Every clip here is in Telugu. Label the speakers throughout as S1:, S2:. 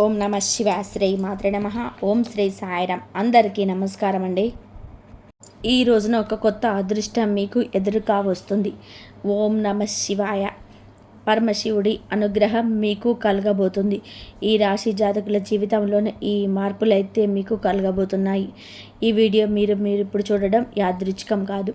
S1: ఓం నమ శివాయ. శ్రీ మాత్రే నమ. ఓం శ్రీ సాయిరామ్. అందరికీ నమస్కారం అండి. ఈ రోజున ఒక కొత్త అదృష్టం మీకు ఎదురుగా వస్తుంది. ఓం నమ శివాయ. పరమశివుడి అనుగ్రహం మీకు కలగబోతుంది. ఈ రాశి జాతకుల జీవితంలోనే ఈ మార్పులైతే మీకు కలగబోతున్నాయి. ఈ వీడియో మీరు ఇప్పుడు చూడడం యాదృచ్ఛికం కాదు.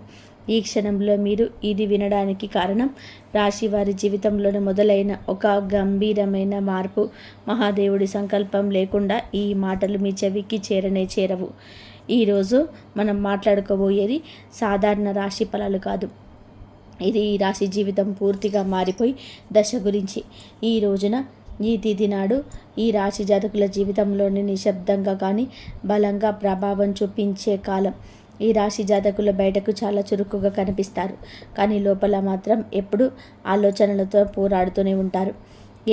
S1: ఈ క్షణంలో మీరు ఇది వినడానికి కారణం రాశి వారి జీవితంలోనే మొదలైన ఒక గంభీరమైన మార్పు. మహాదేవుడి సంకల్పం లేకుండా ఈ మాటలు మీ చెవికి చేరవు. ఈరోజు మనం మాట్లాడుకోబోయేది సాధారణ రాశి ఫలాలు కాదు. ఇది ఈ రాశి జీవితం పూర్తిగా మారిపోయి దశ గురించి. ఈ రోజున ఈ తిథి నాడు ఈ రాశి జాతకుల జీవితంలోని నిశ్శబ్దంగా కానీ బలంగా ప్రభావం చూపించే కాలం. ఈ రాశి జాతకులు బయటకు చాలా చురుకుగా కనిపిస్తారు, కానీ లోపల మాత్రం ఎప్పుడు ఆలోచనలతో పోరాడుతూనే ఉంటారు.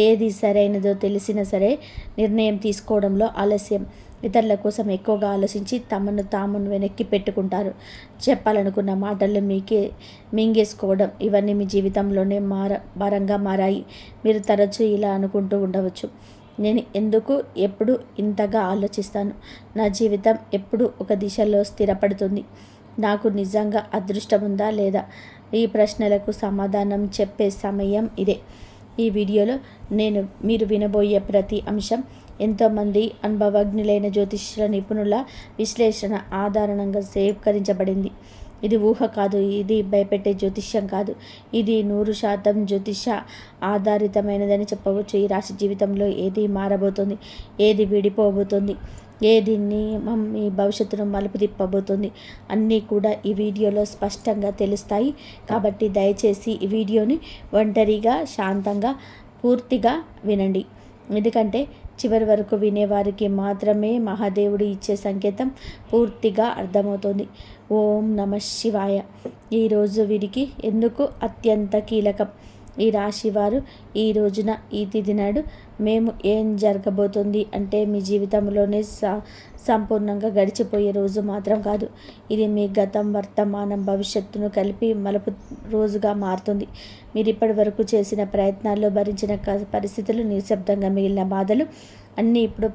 S1: ఏది సరైనదో తెలిసినా సరే నిర్ణయం తీసుకోవడంలో ఆలస్యం. ఇతరుల కోసం ఎక్కువగా ఆలోచించి తమను తాము వెనక్కి పెట్టుకుంటారు. చెప్పాలనుకున్న మాటలు మీకే మింగేసుకోవడం, ఇవన్నీ మీ జీవితంలోనే భారంగా మారాయి. మీరు తరచూ ఇలా అనుకుంటూ ఉండవచ్చు, నేను ఎందుకు ఎప్పుడు ఇంతగా ఆలోచిస్తాను, నా జీవితం ఎప్పుడు ఒక దిశలో స్థిరపడుతుంది, నాకు నిజంగా అదృష్టం ఉందా లేదా? ఈ ప్రశ్నలకు సమాధానం చెప్పే సమయం ఇదే. ఈ వీడియోలో మీరు వినబోయే ప్రతి అంశం ఎంతోమంది అనుభవజ్ఞులైన జ్యోతిష్య నిపుణుల విశ్లేషణ ఆధారంగా సేకరించబడింది. ఇది ఊహ కాదు, ఇది భయపెట్టే జ్యోతిష్యం కాదు, ఇది 100% జ్యోతిష ఆధారితమైనదని చెప్పవచ్చు. ఈ రాశి జీవితంలో ఏది మారబోతుంది, ఏది విడిపోబోతుంది, ఏది మీ భవిష్యత్తును మలుపు తిప్పబోతుంది అన్నీ కూడా ఈ వీడియోలో స్పష్టంగా తెలుస్తాయి. కాబట్టి దయచేసి ఈ వీడియోని ఒంటరిగా శాంతంగా పూర్తిగా వినండి. ఎందుకంటే చివరి వరకు వినేవారికి మాత్రమే మహాదేవుడు ఇచ్చే సంకేతం పూర్తిగా అర్థమవుతుంది. ఓం నమ శివాయ. ఈరోజు వీరికి ఎందుకు అత్యంత కీలకం? ఈ రాశివారు ఈ రోజున ఈ తిథి నాడు మేము ఏం జరగబోతుంది అంటే మీ జీవితంలోనే సంపూర్ణంగా గడిచిపోయే రోజు మాత్రం కాదు. ఇది మీ గతం, వర్తమానం, భవిష్యత్తును కలిపి మలుపు రోజుగా మారుతుంది. మీరు ఇప్పటి వరకు చేసిన ప్రయత్నాల్లో భరించిన పరిస్థితులు, నిశ్శబ్దంగా మిగిలిన బాధలు అన్నీ ఇప్పుడు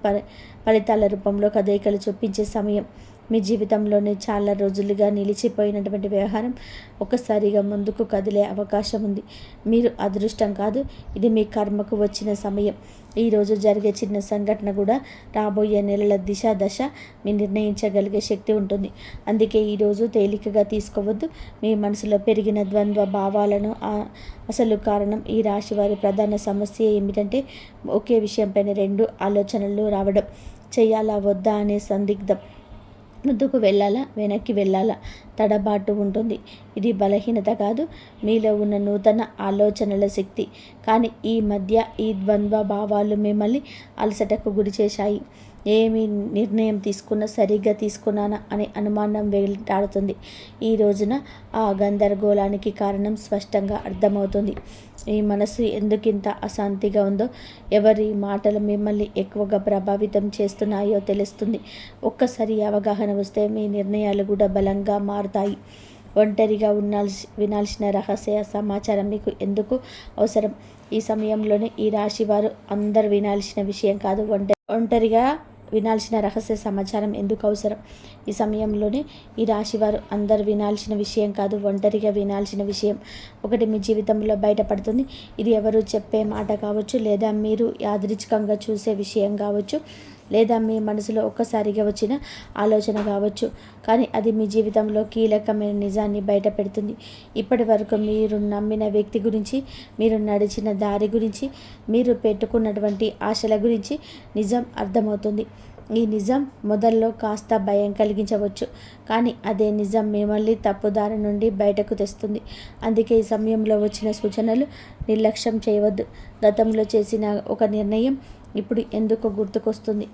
S1: ఫలితాల రూపంలో కదలికలు చూపించే సమయం. మీ జీవితంలోనే చాలా రోజులుగా నిలిచిపోయినటువంటి వ్యవహారం ఒక్కసారిగా ముందుకు కదిలే అవకాశం ఉంది. మీరు అదృష్టం కాదు, ఇది మీ కర్మకు వచ్చిన సమయం. ఈరోజు జరిగే చిన్న సంఘటన కూడా రాబోయే నెలల దశ మీ నిర్ణయించగలిగే శక్తి ఉంటుంది. అందుకే ఈరోజు తేలికగా తీసుకోవద్దు. మీ మనసులో పెరిగిన ద్వంద్వ భావాలను అసలు కారణం. ఈ రాశి వారి ప్రధాన సమస్య ఏమిటంటే ఒకే విషయంపైన రెండు ఆలోచనలు రావడం. చేయాలా వద్దా అనే సందిగ్ధం. ముందుకు వెళ్ళాలా, వెనక్కి వెళ్ళాలా తడబాటు ఉంటుంది. ఇది బలహీనత కాదు, మీలో ఉన్న నూతన ఆలోచనల శక్తి. కానీ ఈ మధ్య ఈ ద్వంద్వ భావాలు మిమ్మల్ని అలసటకు గురి చేశాయి. ఏమి నిర్ణయం తీసుకున్నా సరిగ్గా తీసుకున్నానా అనే అనుమానం వెంటాడుతుంది. ఈ రోజున ఆ గందరగోళానికి కారణం స్పష్టంగా అర్థమవుతుంది. ఈ మనసు ఎందుకింత అశాంతిగా ఉందో, ఎవరి మాటలు మిమ్మల్ని ఎక్కువగా ప్రభావితం చేస్తున్నాయో తెలుస్తుంది. ఒక్కసారి అవగాహన వస్తే మీ నిర్ణయాలు కూడా బలంగా మారుతాయి. ఒంటరిగా వినాల్సిన రహస్య సమాచారం మీకు ఎందుకు అవసరం? ఈ సమయంలోనే ఈ రాశి వారు అందరు వినాల్సిన విషయం కాదు, ఒంటరిగా వినాల్సిన రహస్య సమాచారం ఎందుకు అవసరం? ఈ సమయంలోనే ఈ రాశివారు అందరు వినాల్సిన విషయం కాదు, ఒంటరిగా వినాల్సిన విషయం ఒకటి మీ జీవితంలో బయటపడుతుంది. ఇది ఎవరు చెప్పే మాట కావచ్చు, లేదా మీరు యాదృచ్ఛికంగా చూసే విషయం కావచ్చు, లేదా మీ మనసులో ఒక్కసారిగా వచ్చిన ఆలోచన కావచ్చు. కానీ అది మీ జీవితంలో కీలకమైన నిజాన్ని బయట పెడుతుంది. ఇప్పటి వరకు మీరు నమ్మిన వ్యక్తి గురించి, మీరు నడిచిన దారి గురించి, మీరు పెట్టుకున్నటువంటి ఆశల గురించి నిజం అర్థమవుతుంది. ఈ నిజం మొదల్లో కాస్త భయం కలిగించవచ్చు, కానీ అదే నిజం మిమ్మల్ని తప్పుదారి నుండి బయటకు తెస్తుంది. అందుకే ఈ సమయంలో వచ్చిన సూచనలు నిర్లక్ష్యం చేయవద్దు. గతంలో చేసిన ఒక నిర్ణయం ఇప్పుడు ఎందుకు గుర్తుకొస్తుంది?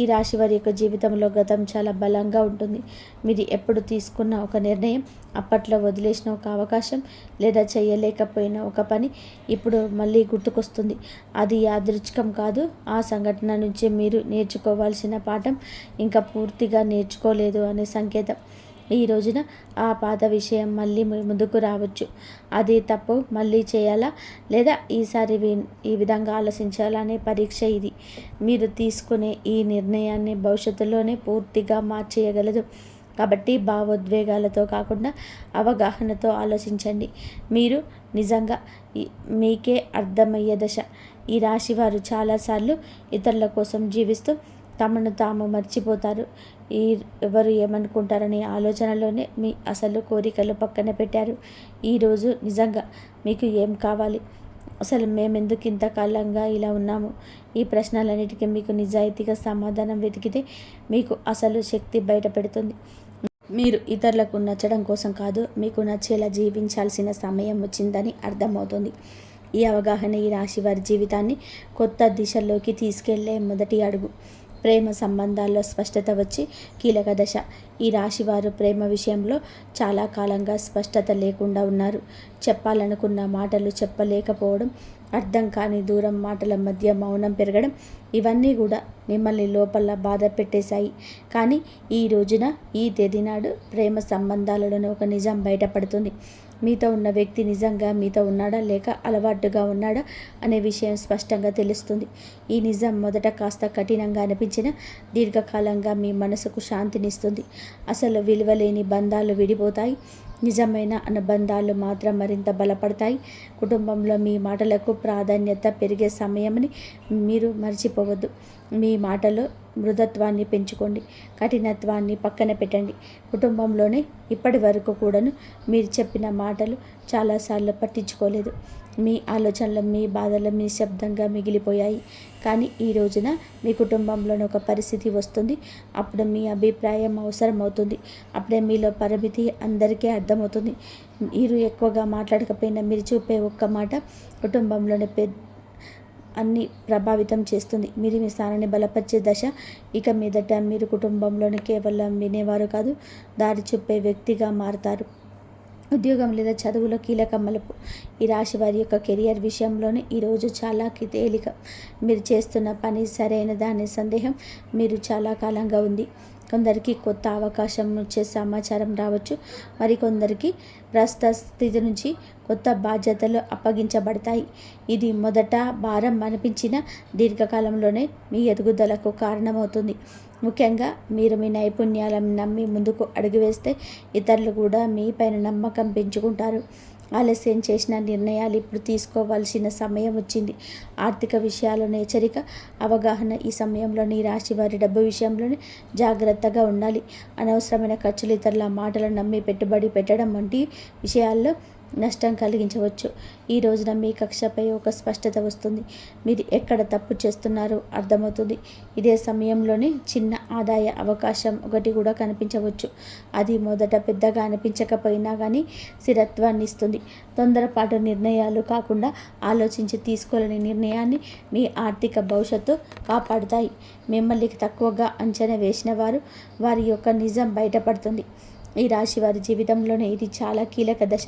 S1: ఈ రాశి వారి యొక్క జీవితంలో గతం చాలా బలంగా ఉంటుంది. మీరు ఎప్పుడు తీసుకున్న ఒక నిర్ణయం, అప్పట్లో వదిలేసిన ఒక అవకాశం, లేదా చేయలేకపోయిన ఒక పని ఇప్పుడు మళ్ళీ గుర్తుకొస్తుంది. అది యాదృచ్ఛికం కాదు. ఆ సంఘటన నుంచి మీరు నేర్చుకోవాల్సిన పాఠం ఇంకా పూర్తిగా నేర్చుకోలేదు అనే సంకేతం. ఈ రోజున ఆ పాత విషయం మళ్ళీ ముందుకు రావచ్చు. అది తప్పు మళ్ళీ చేయాలా, లేదా ఈసారి ఈ విధంగా ఆలోచించాలా అనే పరీక్ష ఇది. మీరు తీసుకునే ఈ నిర్ణయాన్ని భవిష్యత్తులోనే పూర్తిగా మార్చేయగలదు. కాబట్టి భావోద్వేగాలతో కాకుండా అవగాహనతో ఆలోచించండి. మీరు నిజంగా మీకే అర్థమయ్యే దశ. ఈ రాశి వారు చాలాసార్లు ఇతరుల కోసం జీవిస్తూ తమను తాము మర్చిపోతారు. ఈ ఎవరు ఏమనుకుంటారనే ఆలోచనలోనే మీ అసలు కోరికలు పక్కన పెట్టారు. ఈరోజు నిజంగా మీకు ఏం కావాలి, అసలు మేమెందుకు ఇంతకాలంగా ఇలా ఉన్నాము, ఈ ప్రశ్నలన్నిటికీ మీకు నిజాయితీగా సమాధానం వెతికితే మీకు అసలు శక్తి బయటపెడుతుంది. మీరు ఇతరులకు నచ్చడం కోసం కాదు, మీకు నచ్చేలా జీవించాల్సిన సమయం వచ్చిందని అర్థమవుతుంది. ఈ అవగాహన ఈ రాశి వారి జీవితాన్ని కొత్త దిశలోకి తీసుకెళ్లే మొదటి అడుగు. ప్రేమ సంబంధాల్లో స్పష్టత వచ్చి కీలక దశ. ఈ రాశివారు ప్రేమ విషయంలో చాలా కాలంగా స్పష్టత లేకుండా ఉన్నారు. చెప్పాలనుకున్న మాటలు చెప్పలేకపోవడం, అర్థం కాని దూరం, మాటల మధ్య మౌనం పెరగడం, ఇవన్నీ కూడా మిమ్మల్ని లోపల బాధ పెట్టేశాయి. కానీ ఈ రోజున, ఈ తేదీ నాడు ప్రేమ సంబంధాలలోనే ఒక నిజం బయటపడుతుంది. మీతో ఉన్న వ్యక్తి నిజంగా మీతో ఉన్నాడా, లేక అలవాటుగా ఉన్నాడా అనే విషయం స్పష్టంగా తెలుస్తుంది. ఈ నిజం మొదట కాస్త కఠినంగా అనిపించిన దీర్ఘకాలంగా మీ మనసుకు శాంతినిస్తుంది. అసలు విలువలేని బంధాలు విడిపోతాయి, నిజమైన అనుబంధాలు మాత్రం మరింత బలపడతాయి. కుటుంబంలో మీ మాటలకు ప్రాధాన్యత పెరిగే సమయమని మీరు మర్చిపోవద్దు. మీ మాటలో మృదుత్వాన్ని పెంచుకోండి, కఠినత్వాన్ని పక్కన పెట్టండి. కుటుంబంలోనే ఇప్పటి వరకు కూడాను మీరు చెప్పిన మాటలు చాలాసార్లు పట్టించుకోలేదు. మీ ఆలోచనలు, మీ బాధలు మీ శబ్దంగా మిగిలిపోయాయి. కానీ ఈ రోజున మీ కుటుంబంలోని ఒక పరిస్థితి వస్తుంది. అప్పుడు మీ అభిప్రాయం అవసరం అవుతుంది. అప్పుడే మీలో పరిమితి అందరికీ అర్థమవుతుంది. మీరు ఎక్కువగా మాట్లాడకపోయినా మీరు చూపే ఒక్క మాట కుటుంబంలోని అన్ని ప్రభావితం చేస్తుంది. మీరు మీ స్థానాన్ని బలపరిచే దశ. ఇక మీదట మీరు కుటుంబంలోని కేవలం వినేవారు కాదు, దారి చూపే వ్యక్తిగా మారుతారు. ఉద్యోగం లేదా చదువులో కీలక మలుపు. ఈ రాశి వారి యొక్క కెరియర్ విషయంలోనే ఈరోజు చాలా తేలిక. మీరు చేస్తున్న పని సరైనదా అనే సందేహం మీరు చాలా కాలంగా ఉంది. కొందరికి కొత్త అవకాశం వచ్చే సమాచారం రావచ్చు. మరికొందరికి ప్రస్తుత స్థితి నుంచి కొత్త బాధ్యతలు అప్పగించబడతాయి. ఇది మొదట భారం అనిపించిన దీర్ఘకాలంలోనే మీ ఎదుగుదలకు కారణమవుతుంది. ముఖ్యంగా మీరు మీ నైపుణ్యాలను నమ్మి ముందుకు అడుగు వేస్తే ఇతరులు కూడా మీ పైన నమ్మకం పెంచుకుంటారు. ఆలస్యం చేసిన నిర్ణయాలు ఇప్పుడు తీసుకోవాల్సిన సమయం వచ్చింది. ఆర్థిక విషయాల్లోని హెచ్చరిక, అవగాహన. ఈ సమయంలో ఈ రాశి వారి డబ్బు విషయంలోనే జాగ్రత్తగా ఉండాలి. అనవసరమైన ఖర్చులు, ఇతరుల మాటలను నమ్మి పెట్టుబడి పెట్టడం వంటి విషయాల్లో నష్టం కలిగించవచ్చు. ఈ రోజున మీ కక్షపై ఒక స్పష్టత వస్తుంది. మీరు ఎక్కడ తప్పు చేస్తున్నారో అర్థమవుతుంది. ఇదే సమయంలోనే చిన్న ఆదాయ అవకాశం ఒకటి కూడా కనిపించవచ్చు. అది మొదట పెద్దగా అనిపించకపోయినా కానీ స్థిరత్వాన్ని ఇస్తుంది. తొందరపాటు నిర్ణయాలు కాకుండా ఆలోచించి తీసుకోలేని నిర్ణయాన్ని మీ ఆర్థిక భవిష్యత్తు కాపాడుతాయి. మిమ్మల్ని తక్కువగా అంచనా వేసిన వారి యొక్క నిజం బయటపడుతుంది. ఈ రాశి వారి జీవితంలోనే ఇది చాలా కీలక దశ.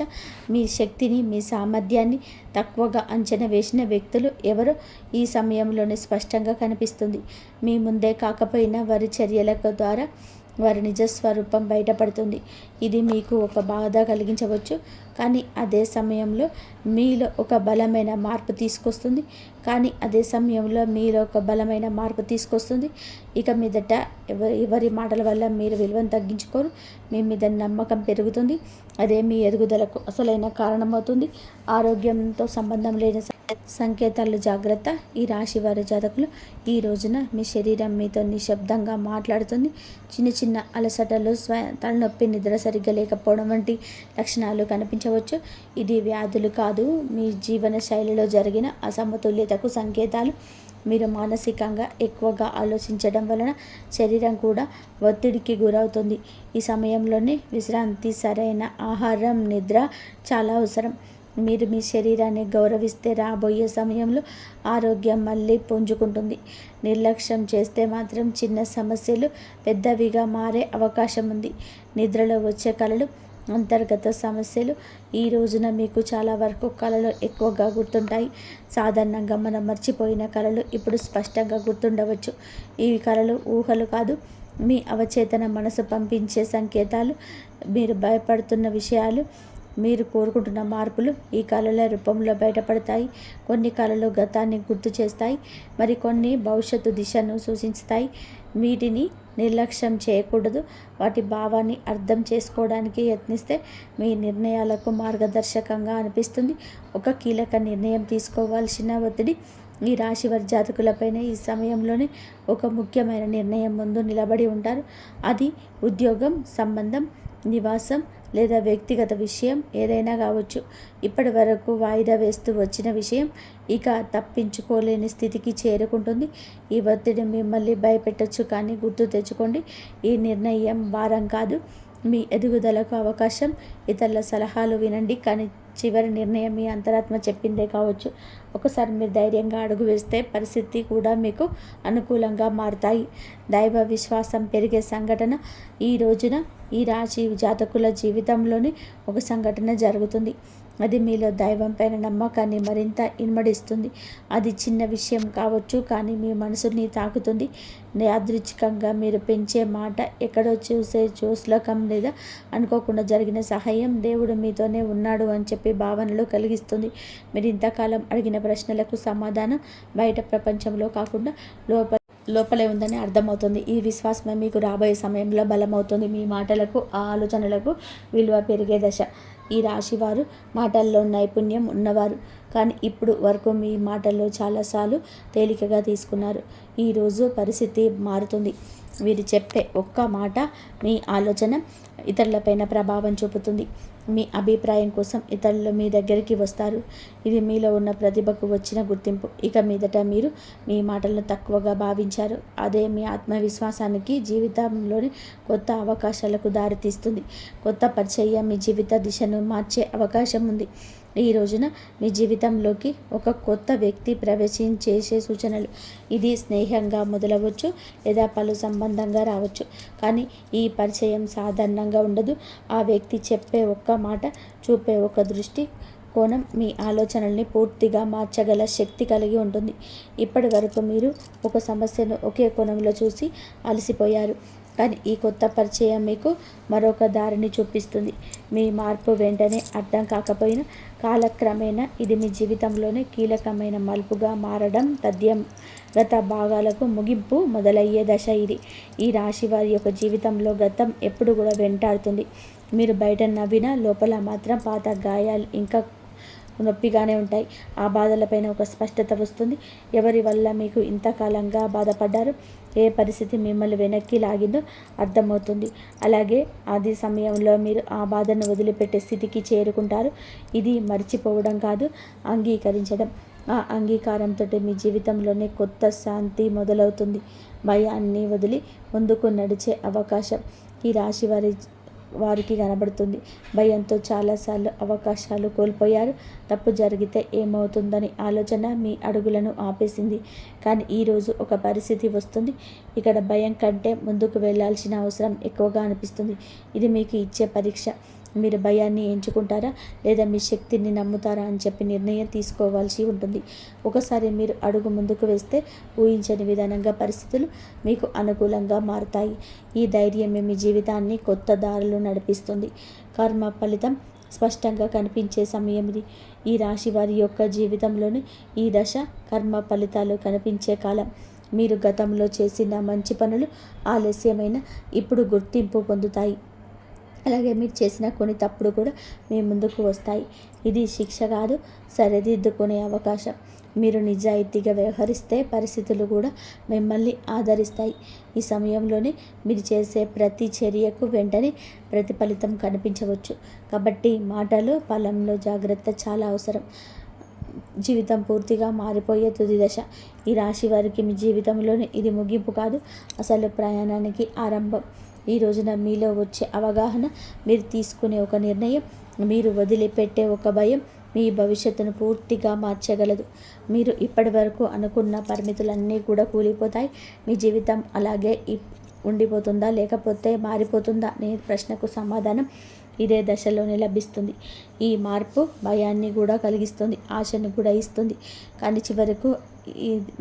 S1: మీ శక్తిని, మీ సామర్థ్యాన్ని తక్కువగా అంచనా వేసిన వ్యక్తులు ఎవరో ఈ సమయంలోనే స్పష్టంగా కనిపిస్తుంది. మీ ముందే కాకపోయినా వారి చర్యల ద్వారా వారి నిజస్వరూపం బయటపడుతుంది. ఇది మీకు ఒక బాధ కలిగించవచ్చు, కానీ అదే సమయంలో మీలో ఒక బలమైన మార్పు తీసుకొస్తుంది. ఇక మీదట ఎవరి మాటల వల్ల మీరు విలువను తగ్గించుకోరు. మీ మీద నమ్మకం పెరుగుతుంది. అదే మీ ఎదుగుదలకు అసలైన కారణమవుతుంది. ఆరోగ్యంతో సంబంధం లేని సంకేతాలు జాగ్రత్త. ఈ రాశి వారి జాతకులు ఈ రోజున మీ శరీరం మీతో నిశ్శబ్దంగా మాట్లాడుతుంది. చిన్న చిన్న అలసటలు, తలనొప్పి, నిద్ర సరిగ్గా లేకపోవడం వంటి లక్షణాలు కనిపించవచ్చు. ఇది వ్యాధులు కాదు, మీ జీవన శైలిలో జరిగిన అసమతుల్యతకు సంకేతాలు. మీరు మానసికంగా ఎక్కువగా ఆలోచించడం వలన శరీరం కూడా ఒత్తిడికి గురవుతుంది. ఈ సమయంలోనే విశ్రాంతి, సరైన ఆహారం, నిద్ర చాలా అవసరం. మీరు మీ శరీరాన్ని గౌరవిస్తే రాబోయే సమయంలో ఆరోగ్యం మళ్ళీ పుంజుకుంటుంది. నిర్లక్ష్యం చేస్తే మాత్రం చిన్న సమస్యలు పెద్దవిగా మారే అవకాశం ఉంది. నిద్రలో వచ్చే కలలు, అంతర్గత సమస్యలు. ఈ రోజున మీకు చాలా వరకు కళలు ఎక్కువగా గుర్తుంటాయి. సాధారణంగా మనం మర్చిపోయిన కళలు ఇప్పుడు స్పష్టంగా గుర్తుండవచ్చు. ఈ కళలు ఊహలు కాదు, మీ అవచేతన మనసు పంపించే సంకేతాలు, మీరు భయపడుతున్న విషయాలు, మీరు కోరుకుంటున్న మార్పులు ఈ కళల రూపంలో బయటపడతాయి. కొన్ని కళలు గతాన్ని గుర్తు చేస్తాయి, మరికొన్ని భవిష్యత్తు దిశను సూచిస్తాయి. వీటిని నిర్లక్ష్యం చేయకూడదు. వాటి భావాన్ని అర్థం చేసుకోవడానికి యత్నిస్తే మీ నిర్ణయాలకు మార్గదర్శకంగా అనిపిస్తుంది. ఒక కీలక నిర్ణయం తీసుకోవాల్సిన ఒత్తిడి ఈ రాశి వారి జాతకులపైన ఈ సమయంలోనే ఒక ముఖ్యమైన నిర్ణయం ముందు నిలబడి ఉంటారు. అది ఉద్యోగం, సంబంధం, నివాసం లేదా వ్యక్తిగత విషయం ఏదైనా కావచ్చు. ఇప్పటి వరకు వాయిదా వేస్తూ వచ్చిన విషయం ఇక తప్పించుకోలేని స్థితికి చేరుకుంటుంది. ఈ ఒత్తిడి మిమ్మల్ని భయపెట్టచ్చు, కానీ గుర్తు తెచ్చుకోండి, ఈ నిర్ణయం భారం కాదు, మీ ఎదుగుదలకు అవకాశం. ఇతరుల సలహాలు వినండి, కానీ చివరి నిర్ణయం మీ అంతరాత్మ చెప్పిందే కావచ్చు. ఒకసారి మీరు ధైర్యంగా అడుగు వేస్తే పరిస్థితి కూడా మీకు అనుకూలంగా మారుతాయి. దైవ విశ్వాసం పెరిగే సంఘటన ఈ రోజున ఈ రాశి జాతకుల జీవితంలోని ఒక సంఘటన జరుగుతుంది. అది మీలో దైవం పైన నమ్మకాన్ని మరింత ఇనుమడిస్తుంది. అది చిన్న విషయం కావచ్చు, కానీ మీ మనసుని తాకుతుంది. యాదృచ్ఛికంగా మీరు పెంచే మాట, ఎక్కడో చూసే శ్లోకం లేదా అనుకోకుండా జరిగిన సహాయం దేవుడు మీతోనే ఉన్నాడు అని చెప్పి భావనలు కలిగిస్తుంది. మీరు ఇంతకాలం అడిగిన ప్రశ్నలకు సమాధానం బయట ప్రపంచంలో కాకుండా లోపలే ఉందని అర్థమవుతుంది. ఈ విశ్వాసమే మీకు రాబోయే సమయంలో బలమవుతుంది. మీ మాటలకు, ఆలోచనలకు విలువ పెరిగే దశ. ఈ రాశివారు మాటల్లో నైపుణ్యం ఉన్నవారు, కానీ ఇప్పుడు వరకు మీ మాటల్లో చాలాసార్లు తేలికగా తీసుకున్నారు. ఈరోజు పరిస్థితి మారుతుంది. వీరు చెప్పే ఒక్క మాట మీ ఆలోచన ఇతరులపైన ప్రభావం చూపుతుంది. మీ అభిప్రాయం కోసం ఇతరులు మీ దగ్గరికి వస్తారు. ఇది మీలో ఉన్న ప్రతిభకు వచ్చిన గుర్తింపు. ఇక మీదట మీరు మీ మాటలను తక్కువగా భావించారు. అదే మీ ఆత్మవిశ్వాసానికి, జీవితంలోని కొత్త అవకాశాలకు దారితీస్తుంది. కొత్త పరిచయం మీ జీవిత దిశను మార్చే అవకాశం ఉంది. ఈ రోజున మీ జీవితంలోకి ఒక కొత్త వ్యక్తి ప్రవేశించేసే సూచనలు. ఇది స్నేహంగా మొదలవచ్చు లేదా పలు సంబంధంగా రావచ్చు, కానీ ఈ పరిచయం సాధారణంగా ఉండదు. ఆ వ్యక్తి చెప్పే ఒక్క మాట, చూపే ఒక దృష్టి కోణం మీ ఆలోచనల్ని పూర్తిగా మార్చగల శక్తి కలిగి ఉంటుంది. ఇప్పటి వరకు మీరు ఒక సమస్యను ఒకే కోణంలో చూసి అలసిపోయారు, కానీ ఈ కొత్త పరిచయం మీకు మరొక దారిని చూపిస్తుంది. మీ మార్పు వెంటనే అర్థం కాకపోయినా కాలక్రమేణా ఇది మీ జీవితంలోనే కీలకమైన మలుపుగా మారడం తథ్యం. గత భాగాలకు ముగింపు మొదలయ్యే దశ ఇది. ఈ రాశి వారి యొక్క జీవితంలో గతం ఎప్పుడు కూడా వెంటాడుతుంది. మీరు బయట నవ్వినా లోపల మాత్రం పాత గాయాలు ఇంకా నొప్పిగానే ఉంటాయి. ఆ బాధలపైన ఒక స్పష్టత వస్తుంది. ఎవరి వల్ల మీకు ఇంతకాలంగా బాధపడ్డారు, ఏ పరిస్థితి మిమ్మల్ని వెనక్కి లాగిందో అర్థమవుతుంది. అలాగే అది సమయంలో మీరు ఆ బాధను వదిలిపెట్టే స్థితికి చేరుకుంటారు. ఇది మర్చిపోవడం కాదు, అంగీకరించడం. ఆ అంగీకారంతో మీ జీవితంలోనే కొత్త శాంతి మొదలవుతుంది. భయాన్ని వదిలి ముందుకు నడిచే అవకాశం ఈ రాశి వారికి కనబడుతుంది. భయంతో చాలాసార్లు అవకాశాలు కోల్పోయారు. తప్పు జరిగితే ఏమవుతుందని ఆలోచన మీ అడుగులను ఆపేసింది. కానీ ఈరోజు ఒక పరిస్థితి వస్తుంది, ఇక్కడ భయం కంటే ముందుకు వెళ్ళాల్సిన అవసరం ఎక్కువగా అనిపిస్తుంది. ఇది మీకు ఇచ్చే పరీక్ష. మీరు భయాన్ని ఎంచుకుంటారా లేదా మీ శక్తిని నమ్ముతారా అని చెప్పి నిర్ణయం తీసుకోవాల్సి ఉంటుంది. ఒకసారి మీరు అడుగు ముందుకు వేస్తే ఊహించని విధానంగా పరిస్థితులు మీకు అనుకూలంగా మారుతాయి. ఈ ధైర్యమే మీ జీవితాన్ని కొత్త దారులు నడిపిస్తుంది. కర్మ ఫలితం స్పష్టంగా కనిపించే సమయం ఇది. ఈ రాశి వారి యొక్క జీవితంలోని ఈ దశ కర్మ ఫలితాలు కనిపించే కాలం. మీరు గతంలో చేసిన మంచి పనులు ఆలస్యమైన ఇప్పుడు గుర్తింపు పొందుతాయి. అలాగే మీరు చేసిన కొన్ని తప్పుడు కూడా మీ ముందుకు వస్తాయి. ఇది శిక్ష కాదు, సరిదిద్దుకునే అవకాశం. మీరు నిజాయితీగా వ్యవహరిస్తే పరిస్థితులు కూడా మిమ్మల్ని ఆదరిస్తాయి. ఈ సమయంలోనే మీరు చేసే ప్రతి చర్యకు వెంటనే ప్రతిఫలితం కనిపించవచ్చు. కాబట్టి మాటలు, ఫలంలో జాగ్రత్త చాలా అవసరం. జీవితం పూర్తిగా మారిపోయే తుది దశ. ఈ రాశి వారికి మీ జీవితంలోనే ఇది ముగింపు కాదు, అసలు ప్రయాణానికి ఆరంభం. ఈ రోజున మీలో వచ్చే అవగాహన, మీరు తీసుకునే ఒక నిర్ణయం, మీరు వదిలిపెట్టే ఒక భయం మీ భవిష్యత్తును పూర్తిగా మార్చగలదు. మీరు ఇప్పటి వరకు అనుకున్న పరిమితులన్నీ కూడా కూలిపోతాయి. మీ జీవితం అలాగే ఉండిపోతుందా లేకపోతే మారిపోతుందా అనే ప్రశ్నకు సమాధానం ఇదే దశలోనే లభిస్తుంది. ఈ మార్పు భయాన్ని కూడా కలిగిస్తుంది, ఆశను కూడా ఇస్తుంది, కానీ చివరకు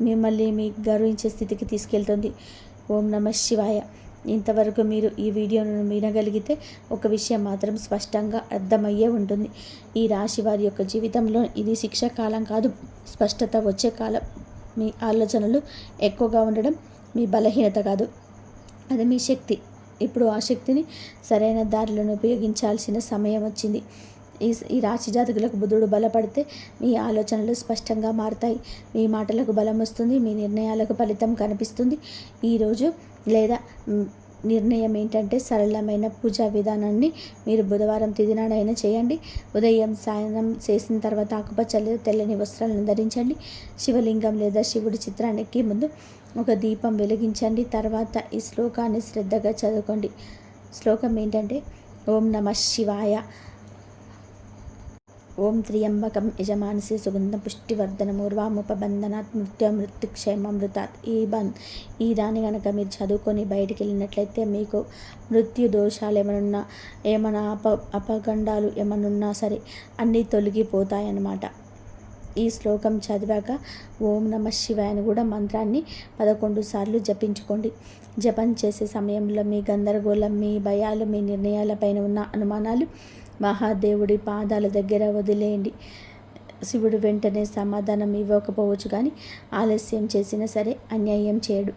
S1: మిమ్మల్ని మీ గౌరవించే స్థితికి తీసుకెళ్తుంది. ఓం నమః శివాయ. ఇంతవరకు మీరు ఈ వీడియోను వినగలిగితే ఒక విషయం మాత్రం స్పష్టంగా అర్థమయ్యే ఉంటుంది. ఈ రాశి వారి యొక్క జీవితంలో ఇది శిక్ష కాలం కాదు, స్పష్టత వచ్చే కాలం. మీ ఆలోచనలు ఎక్కువగా ఉండడం మీ బలహీనత కాదు, అది మీ శక్తి. ఇప్పుడు ఆ శక్తిని సరైన దారిలో ఉపయోగించాల్సిన సమయం వచ్చింది. ఈ రాశి జాతకులకు బుధుడు బలపడితే మీ ఆలోచనలు స్పష్టంగా మారుతాయి, మీ మాటలకు బలం వస్తుంది, మీ నిర్ణయాలకు ఫలితం కనిపిస్తుంది. ఈరోజు లేదా నిర్ణయం ఏంటంటే సరళమైన పూజా విధానాన్ని మీరు బుధవారం తిథి నాడైనా చేయండి. ఉదయం సాయంత్రం చేసిన తర్వాత ఆకుపచ్చ లేదా తెల్లని వస్త్రాలను ధరించండి. శివలింగం లేదా శివుడి చిత్రానికి ముందు ఒక దీపం వెలిగించండి. తర్వాత ఈ శ్లోకాన్ని శ్రద్ధగా చదువుకోండి. శ్లోకం ఏంటంటే ఓం నమః శివాయ, ఓం త్ర్యంబకం యజమానసి సుగంధ పుష్టివర్ధనమూర్వాముపబంధనాత్ మృత్యుక్షేమమృతాత్. ఈ దాన్ని కనుక మీరు చదువుకొని బయటికి వెళ్ళినట్లయితే మీకు మృత్యు దోషాలు ఏమైనా అపగండాలు ఏమనున్నా సరే అన్నీ తొలగిపోతాయన్నమాట. ఈ శ్లోకం చదివాక ఓం నమః శివాయ అని కూడా మంత్రాన్ని 11 సార్లు జపించుకోండి. జపం చేసే సమయంలో మీ గందరగోళం, మీ భయాలు, మీ నిర్ణయాలపైన ఉన్న అనుమానాలు మహాదేవుడి పాదాల దగ్గర వదిలేయండి. శివుడు వెంటనే సమాధానం ఇవ్వకపోవచ్చు, కానీ ఆలస్యం చేసినా సరే అన్యాయం చేయడు.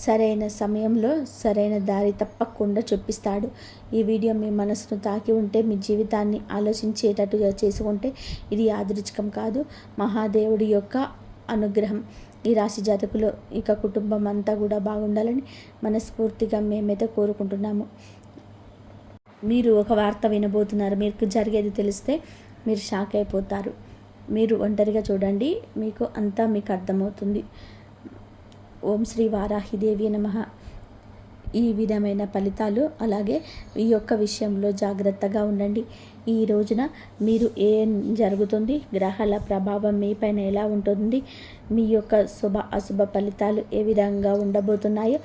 S1: సరైన సమయంలో సరైన దారి తప్పకుండా చూపిస్తాడు. ఈ వీడియో మీ మనసును తాకి ఉంటే, మీ జీవితాన్ని ఆలోచించేటట్టుగా చేసుకుంటే ఇది యాదృచ్ఛికం కాదు, మహాదేవుడి యొక్క అనుగ్రహం. ఈ రాశి జాతకులు ఇక కుటుంబం అంతా కూడా బాగుండాలని మనస్ఫూర్తిగా మేమైతే కోరుకుంటున్నాము. మీరు ఒక వార్త వినబోతున్నారు, మీకు జరిగేది తెలిస్తే మీరు షాక్ అయిపోతారు. మీరు ఒంటరిగా చూడండి, మీకు అంతా మీకు అర్థమవుతుంది. ఓం శ్రీ వారాహిదేవి నమః. ఈ విధమైన ఫలితాలు, అలాగే ఈ యొక్క విషయంలో జాగ్రత్తగా ఉండండి. ఈ రోజున మీరు ఏం జరుగుతుంది, గ్రహాల ప్రభావం మీ పైన ఎలా ఉంటుంది, మీ యొక్క శుభ అశుభ ఫలితాలు ఏ విధంగా ఉండబోతున్నాయో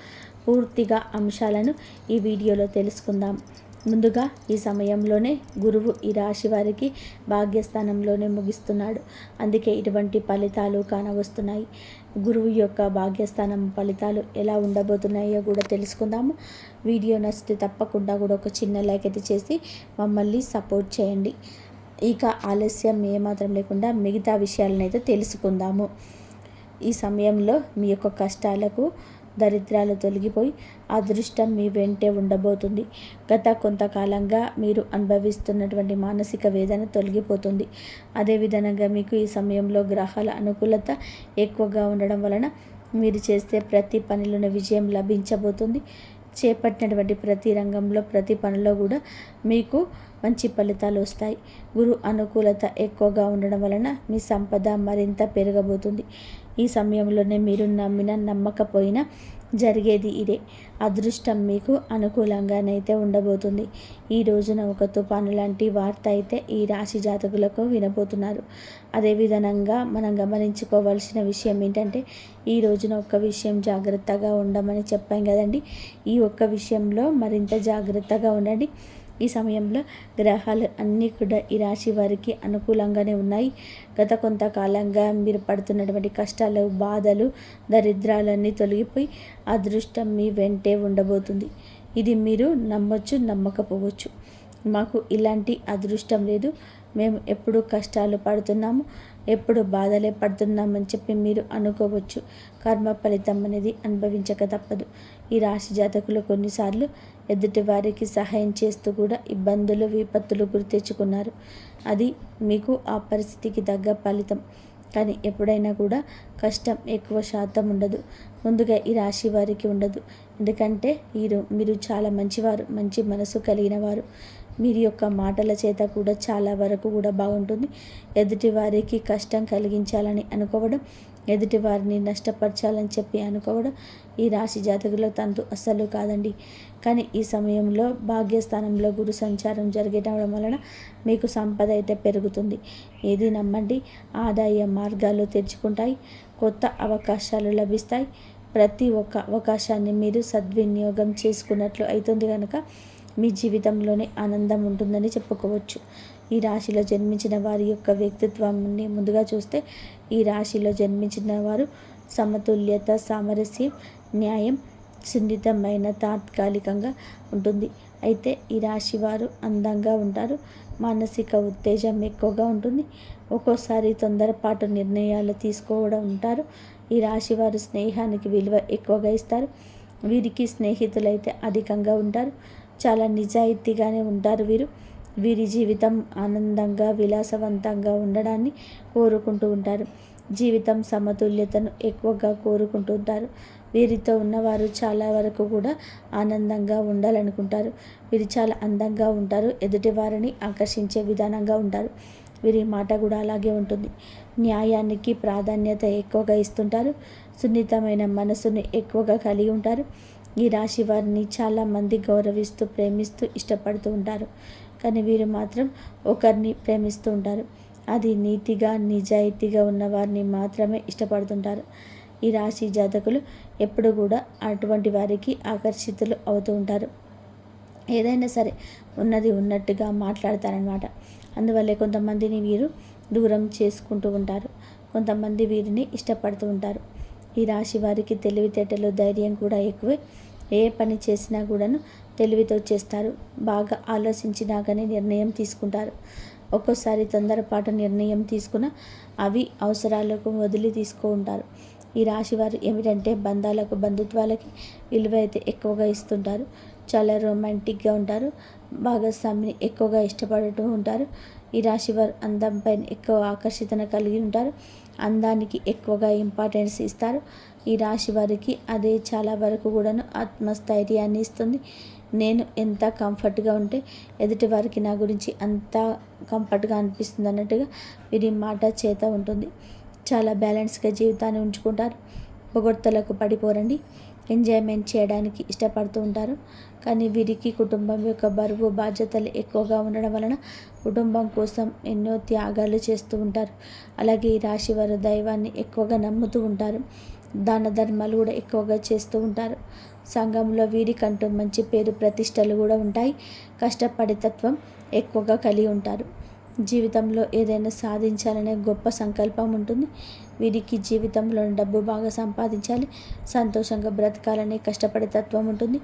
S1: పూర్తిగా అంశాలను ఈ వీడియోలో తెలుసుకుందాం. ముందుగా ఈ సమయంలోనే గురువు ఈ రాశి వారికి భాగ్యస్థానంలోనే ముగిస్తున్నాడు, అందుకే ఇటువంటి ఫలితాలు కానవస్తున్నాయి. గురువు యొక్క భాగ్యస్థానం ఫలితాలు ఎలా ఉండబోతున్నాయో కూడా తెలుసుకుందాము. వీడియో నచ్చితే తప్పకుండా కూడా ఒక చిన్న లైక్ అయితే చేసి మమ్మల్ని సపోర్ట్ చేయండి. ఇక ఆలస్యం ఏమాత్రం లేకుండా మిగతా విషయాలను అయితే తెలుసుకుందాము. ఈ సమయంలో మీ యొక్క కష్టాలకు దరిద్రాలు తొలగిపోయి అదృష్టం మీ వెంటే ఉండబోతుంది. గత కొంతకాలంగా మీరు అనుభవిస్తున్నటువంటి మానసిక వేదన తొలగిపోతుంది. అదేవిధంగా మీకు ఈ సమయంలో గ్రహాల అనుకూలత ఎక్కువగా ఉండడం వలన మీరు చేసే ప్రతి పనిలోనే విజయం లభించబోతుంది. చేపట్టినటువంటి ప్రతి రంగంలో, ప్రతి పనిలో కూడా మీకు మంచి ఫలితాలు వస్తాయి. గురు అనుకూలత ఎక్కువగా ఉండడం వలన మీ సంపద మరింత పెరగబోతుంది. ఈ సమయంలోనే మీరు నమ్మినా నమ్మకపోయినా జరిగేది ఇదే. అదృష్టం మీకు అనుకూలంగానైతే ఉండబోతుంది. ఈ రోజున ఒక తుఫాను లాంటి వార్త అయితే ఈ రాశి జాతకులకు వినబోతున్నారు. అదేవిధంగా మనం గమనించుకోవాల్సిన విషయం ఏంటంటే, ఈ రోజున ఒక్క విషయం జాగ్రత్తగా ఉండమని చెప్పాం కదండి. ఈ ఒక్క విషయంలో మరింత జాగ్రత్తగా ఉండండి. ఈ సమయంలో గ్రహాలు అన్నీ కూడా ఈ రాశి వారికి అనుకూలంగానే ఉన్నాయి. గత కొంతకాలంగా మీరు పడుతున్నటువంటి కష్టాలు, బాధలు, దరిద్రాలన్నీ తొలగిపోయి అదృష్టం మీ వెంటే ఉండబోతుంది. ఇది మీరు నమ్మొచ్చు, నమ్మకపోవచ్చు. మాకు ఇలాంటి అదృష్టం లేదు, మేము ఎప్పుడు కష్టాలు పడుతున్నాము, ఎప్పుడు బాధలే పడుతున్నామని చెప్పి మీరు అనుకోవచ్చు. కర్మ ఫలితం అనేది అనుభవించక తప్పదు. ఈ రాశి జాతకులు కొన్నిసార్లు ఎదుటి వారికి సహాయం చేస్తూ కూడా ఇబ్బందులు, విపత్తులు గురి తెచ్చుకున్నారు. అది మీకు ఆ పరిస్థితికి తగ్గ ఫలితం. కానీ ఎప్పుడైనా కూడా కష్టం ఎక్కువ శాతం ఉండదు, ముందుగా ఈ రాశి వారికి ఉండదు. ఎందుకంటే మీరు చాలా మంచివారు, మంచి మనసు కలిగిన వారు. మీరు యొక్క మాటల చేత కూడా చాలా వరకు కూడా బాగుంటుంది. ఎదుటి వారికి కష్టం కలిగించాలని అనుకోవడం, ఎదుటి వారిని నష్టపరచాలని చెప్పి అనుకోవడం ఈ రాశి జాతకుల తంతు అస్సలు కాదండి. కానీ ఈ సమయంలో భాగ్యస్థానంలో గురు సంచారం జరిగేటడం వలన మీకు సంపద అయితే పెరుగుతుంది. ఏది నమ్మండి, ఆదాయ మార్గాలు తెరుచుకుంటాయి, కొత్త అవకాశాలు లభిస్తాయి. ప్రతి ఒక్క అవకాశాన్ని మీరు సద్వినియోగం చేసుకున్నట్లు అవుతుంది కనుక మీ జీవితంలోనే ఆనందం ఉంటుందని చెప్పుకోవచ్చు. ఈ రాశిలో జన్మించిన వారి యొక్క వ్యక్తిత్వాన్ని ముందుగా చూస్తే, ఈ రాశిలో జన్మించిన వారు సమతుల్యత, సామరస్యం, న్యాయం, సున్నితమైన తాత్కాలికంగా ఉంటుంది. అయితే ఈ రాశి వారు అందంగా ఉంటారు. మానసిక ఉత్తేజం ఎక్కువగా ఉంటుంది. ఒక్కోసారి తొందరపాటు నిర్ణయాలు తీసుకోవడం ఉంటారు. ఈ రాశి వారు స్నేహానికి విలువ ఎక్కువగా ఇస్తారు. వీరికి స్నేహితులైతే అధికంగా ఉంటారు. చాలా నిజాయితీగానే ఉంటారు వీరి జీవితం ఆనందంగా విలాసవంతంగా ఉండడాన్ని కోరుకుంటూ ఉంటారు. జీవితం సమతుల్యతను ఎక్కువగా కోరుకుంటూ ఉంటారు. వీరితో ఉన్నవారు చాలా వరకు కూడా ఆనందంగా ఉండాలనుకుంటారు. వీరు చాలా అందంగా ఉంటారు. ఎదుటి వారిని ఆకర్షించే విధానంగా ఉంటారు. వీరి మాట కూడా అలాగే ఉంటుంది. న్యాయానికి ప్రాధాన్యత ఎక్కువగా ఇస్తుంటారు. సున్నితమైన మనసుని ఎక్కువగా కలిగి ఉంటారు. ఈ రాశి వారిని చాలామంది గౌరవిస్తూ ప్రేమిస్తూ ఇష్టపడుతూ ఉంటారు. కానీ వీరు మాత్రం ఒకరిని ప్రేమిస్తూ ఉంటారు. అది నీతిగా నిజాయితీగా ఉన్న వారిని మాత్రమే ఇష్టపడుతుంటారు. ఈ రాశి జాతకులు ఎప్పుడు కూడా అటువంటి వారికి ఆకర్షితులు అవుతూ ఉంటారు. ఏదైనా సరే ఉన్నది ఉన్నట్టుగా మాట్లాడతారనమాట. అందువల్లే కొంతమందిని వీరు దూరం చేసుకుంటూ ఉంటారు. కొంతమంది వీరిని ఇష్టపడుతూ ఉంటారు. ఈ రాశి వారికి తెలివితేటలు ధైర్యం కూడా ఎక్కువే. ఏ పని చేసినా కూడాను తెలివితో చేస్తారు. బాగా ఆలోచించినా కానీ నిర్ణయం తీసుకుంటారు. ఒక్కోసారి తొందరపాటు నిర్ణయం తీసుకున్న అవి అవసరాలకు వదిలి ఉంటారు. ఈ రాశివారు ఏమిటంటే బంధాలకు బంధుత్వాలకి విలువ అయితే ఎక్కువగా ఇస్తుంటారు. చాలా రొమాంటిక్గా ఉంటారు. భాగస్వామిని ఎక్కువగా ఇష్టపడుతూ ఉంటారు. ఈ రాశివారు అందంపై ఎక్కువ ఆకర్షితన కలిగి ఉంటారు. అందానికి ఎక్కువగా ఇంపార్టెన్స్ ఇస్తారు. ఈ రాశి వారికి అదే చాలా వరకు కూడాను ఆత్మస్థైర్యాన్ని ఇస్తుంది. నేను ఎంత కంఫర్ట్గా ఉంటే ఎదుటి వారికి నా గురించి అంత కంఫర్ట్గా అనిపిస్తుంది అన్నట్టుగా వీరి మాట చేత ఉంటుంది. చాలా బ్యాలెన్స్గా జీవితాన్ని ఉంచుకుంటారు. పొగడ్తలకు పడిపోరండి. ఎంజాయ్మెంట్ చేయడానికి ఇష్టపడుతూ ఉంటారు. కానీ వీరికి కుటుంబం యొక్క బరువు బాధ్యతలు ఎక్కువగా ఉండడం వలన కుటుంబం కోసం ఎన్నో త్యాగాలు చేస్తూ ఉంటారు. అలాగే ఈ రాశి వారు దైవాన్ని ఎక్కువగా నమ్ముతూ ఉంటారు. దాన ధర్మాలు కూడా ఎక్కువగా చేస్తూ ఉంటారు. సంఘంలో వీరికంటూ మంచి పేరు ప్రతిష్టలు కూడా ఉంటాయి. కష్టపడే తత్వం ఎక్కువగా కలిగి ఉంటారు. జీవితంలో ఏదైనా సాధించాలనే గొప్ప సంకల్పం ఉంటుంది. వీరికి జీవితంలో డబ్బు బాగా సంపాదించాలి, సంతోషంగా బ్రతకాలనే కష్టపడే తత్వం ఉంటుంది.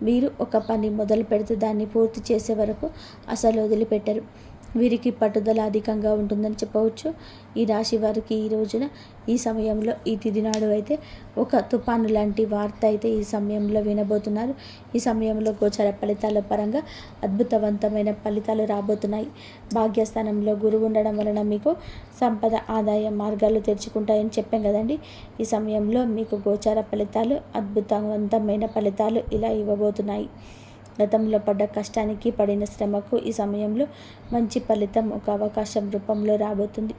S1: వీరు ఒక పని మొదలు పెడితే దాన్ని పూర్తి చేసే వరకు అసలు వదిలిపెట్టరు. వీరికి పట్టుదల అధికంగా ఉంటుందని చెప్పవచ్చు. ఈ రాశి వారికి ఈ రోజున ఈ సమయంలో ఈ తిథి నాడు అయితే ఒక తుఫాను లాంటి వార్త అయితే ఈ సమయంలో వినబోతున్నారు. ఈ సమయంలో గోచర ఫలితాల పరంగా అద్భుతవంతమైన ఫలితాలు రాబోతున్నాయి. భాగ్యస్థానంలో గురువు ఉండడం వలన మీకు సంపద ఆదాయ మార్గాలు తెరుచుకుంటాయని చెప్పాం కదండి. ఈ సమయంలో మీకు గోచర ఫలితాలు అద్భుతవంతమైన ఫలితాలు ఇలా ఇవ్వబోతున్నాయి. గతంలో పడ్డ కష్టానికి పడిన శ్రమకు ఈ సమయంలో మంచి ఫలితం ఒక అవకాశం రూపంలో రాబోతుంది.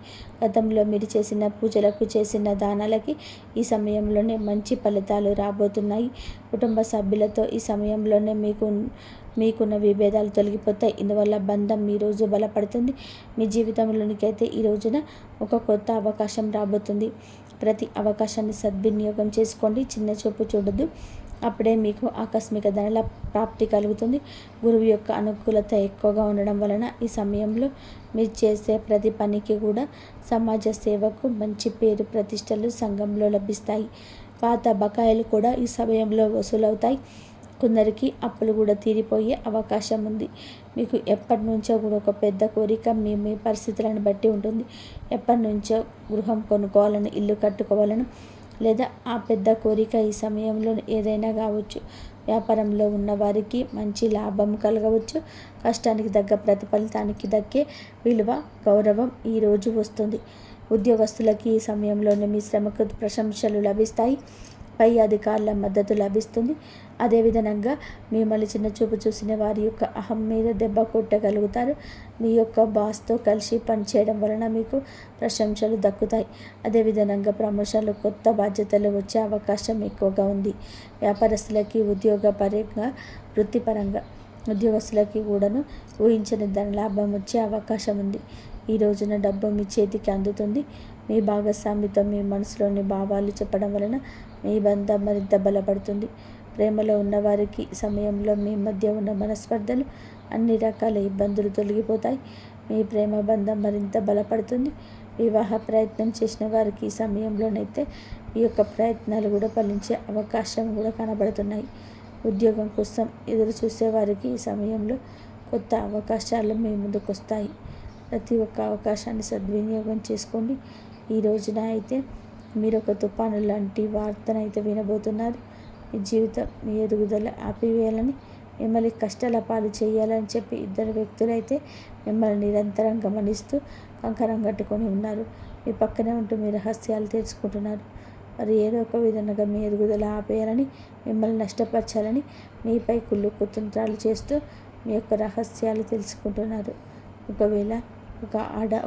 S1: గతంలో మీరు చేసిన పూజలకు చేసిన దానాలకి ఈ సమయంలోనే మంచి ఫలితాలు రాబోతున్నాయి. కుటుంబ సభ్యులతో ఈ సమయంలోనే మీకున్న విభేదాలు తొలగిపోతాయి. ఇందువల్ల బంధం ఈరోజు బలపడుతుంది. మీ జీవితంలోనికి అయితే ఈ రోజున ఒక కొత్త అవకాశం రాబోతుంది. ప్రతి అవకాశాన్ని సద్వినియోగం చేసుకోండి. చిన్న చూపు చూడొద్దు. అప్పుడే మీకు ఆకస్మిక ధనల ప్రాప్తి కలుగుతుంది. గురువు యొక్క అనుకూలత ఎక్కువగా ఉండడం వలన ఈ సమయంలో మీరు చేసే ప్రతి పనికి కూడా సమాజ సేవకు మంచి పేరు ప్రతిష్టలు సంఘంలో లభిస్తాయి. పాత బకాయిలు కూడా ఈ సమయంలో వసూలవుతాయి. కొందరికి అప్పులు కూడా తీరిపోయే అవకాశం ఉంది. మీకు ఎప్పటి నుంచో కూడా ఒక పెద్ద కోరిక మీ పరిస్థితులను బట్టి ఉంటుంది. ఎప్పటి నుంచో గృహం కొనుక్కోవాలని, ఇల్లు కట్టుకోవాలని, లేదా ఆ పెద్ద కోరిక ఈ సమయంలో ఏదైనా కావచ్చు. వ్యాపారంలో ఉన్న వారికి మంచి లాభం కలగవచ్చు. కష్టానికి తగ్గ ప్రతిఫలితానికి దక్కే విలువ గౌరవం ఈరోజు వస్తుంది. ఉద్యోగస్తులకి ఈ సమయంలోనే మీ శ్రమకు ప్రశంసలు లభిస్తాయి. పై అధికారుల మద్దతు లభిస్తుంది. అదేవిధంగా మిమ్మల్ని చిన్న చూపు చూసిన వారి యొక్క అహం మీద దెబ్బ కొట్టగలుగుతారు. మీ యొక్క బాస్తో కలిసి పనిచేయడం వలన మీకు ప్రశంసలు దక్కుతాయి. అదేవిధంగా ప్రమోషన్లు, కొత్త బాధ్యతలు వచ్చే అవకాశం ఎక్కువగా ఉంది. వ్యాపారస్తులకి ఉద్యోగపరంగా, వృత్తిపరంగా ఉద్యోగస్తులకి కూడాను ఊహించని ధనలాభం వచ్చే అవకాశం ఉంది. ఈ రోజున డబ్బు మీ చేతికి అందుతుంది. మీ భాగస్వామితో మీ మనసులోని భావాలు చెప్పడం వలన మీ బంధం మరింత బలపడుతుంది. ప్రేమలో ఉన్నవారికి సమయంలో మీ మధ్య ఉన్న మనస్పర్ధలు, అన్ని రకాల ఇబ్బందులు తొలగిపోతాయి. మీ ప్రేమ బంధం మరింత బలపడుతుంది. వివాహ ప్రయత్నం చేసిన వారికి ఈ సమయంలోనైతే ఈ యొక్క ప్రయత్నాలు కూడా ఫలించే అవకాశం కూడా కనబడుతున్నాయి. ఉద్యోగం కోసం ఎదురు చూసేవారికి ఈ సమయంలో కొత్త అవకాశాలు మీ ముందుకు వస్తాయి. ప్రతి ఒక్క అవకాశాన్ని సద్వినియోగం చేసుకోండి. ఈ రోజున అయితే మీరు ఒక తుఫాను లాంటి వార్తనైతే వినబోతున్నారు. మీ జీవితం, మీ ఎదుగుదల ఆపివేయాలని, మిమ్మల్ని కష్టాల పాలు చేయాలని చెప్పి ఇద్దరు వ్యక్తులైతే మిమ్మల్ని నిరంతరం గమనిస్తూ కంకణం కట్టుకొని ఉన్నారు. మీ పక్కనే ఉంటూ మీ రహస్యాలు తెలుసుకుంటున్నారు. మరి ఏదో ఒక విధంగా మీ ఎదుగుదల ఆపేయాలని, మిమ్మల్ని నష్టపరచాలని మీపై కుళ్ళు కుతంత్రాలు చేస్తూ మీ యొక్క రహస్యాలు తెలుసుకుంటున్నారు. ఒకవేళ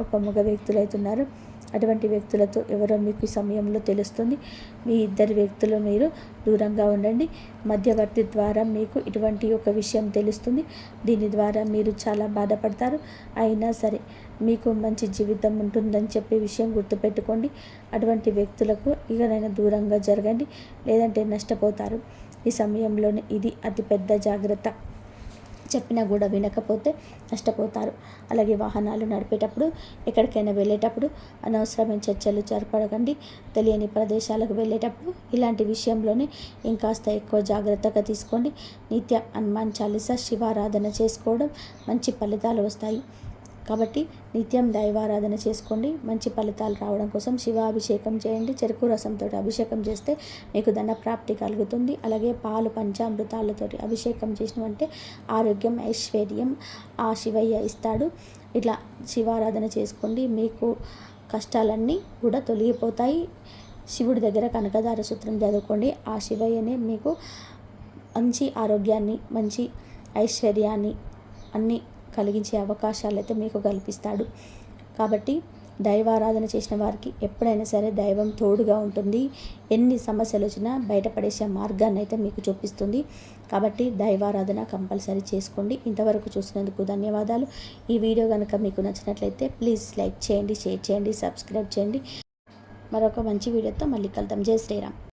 S1: ఒక మగ వ్యక్తులు అవుతున్నారు. అటువంటి వ్యక్తులతో ఎవరో మీకు ఈ సమయంలో తెలుస్తుంది. మీ ఇద్దరు వ్యక్తులు మీరు దూరంగా ఉండండి. మధ్యవర్తి ద్వారా మీకు ఇటువంటి ఒక విషయం తెలుస్తుంది. దీని ద్వారా మీరు చాలా బాధపడతారు. అయినా సరే మీకు మంచి జీవితం ఉంటుందని చెప్పే విషయం గుర్తుపెట్టుకోండి. అటువంటి వ్యక్తులకు ఇకనైనా దూరంగా జరగండి, లేదంటే నష్టపోతారు. ఈ సమయంలోనే ఇది అతిపెద్ద జాగ్రత్త. చెప్పినా కూడా వినకపోతే నష్టపోతారు. అలాగే వాహనాలు నడిపేటప్పుడు, ఎక్కడికైనా వెళ్ళేటప్పుడు అనవసరమైన చర్చలు జరపడకండి. తెలియని ప్రదేశాలకు వెళ్ళేటప్పుడు ఇలాంటి విషయంలోనే ఇంకాస్త ఎక్కువ జాగ్రత్తగా తీసుకోండి. నిత్యం హనుమాన్ చాలీసా, శివారాధన చేసుకోవడం మంచి ఫలితాలు వస్తాయి. కాబట్టి నిత్యం దైవారాధన చేసుకోండి. మంచి ఫలితాలు రావడం కోసం శివాభిషేకం చేయండి. చెరుకు రసంతో అభిషేకం చేస్తే మీకు ధన ప్రాప్తి కలుగుతుంది. అలాగే పాలు పంచామృతాలతో అభిషేకం చేసినవంటే ఆరోగ్యం, ఐశ్వర్యం ఆ శివయ్య ఇస్తాడు. ఇట్లా శివారాధన చేసుకోండి. మీకు కష్టాలన్నీ కూడా తొలగిపోతాయి. శివుడి దగ్గర కనకదార సూత్రం చదువుకోండి. ఆ శివయ్యనే మీకు మంచి ఆరోగ్యాన్ని, మంచి ఐశ్వర్యాన్ని అన్నీ కలిగించే అవకాశాలు అయితే మీకు కల్పిస్తాడు. కాబట్టి దైవారాధన చేసిన వారికి ఎప్పుడైనా సరే దైవం తోడుగా ఉంటుంది. ఎన్ని సమస్యలు వచ్చినా బయటపడేసే మార్గాన్ని అయితే మీకు చూపిస్తుంది. కాబట్టి దైవారాధన కంపల్సరీ చేసుకోండి. ఇంతవరకు చూసినందుకు ధన్యవాదాలు. ఈ వీడియో కనుక మీకు నచ్చినట్లయితే ప్లీజ్ లైక్ చేయండి, షేర్ చేయండి, సబ్స్క్రైబ్ చేయండి. మరొక మంచి వీడియోతో మళ్ళీ కలుద్దాం. జై శ్రీరామ్.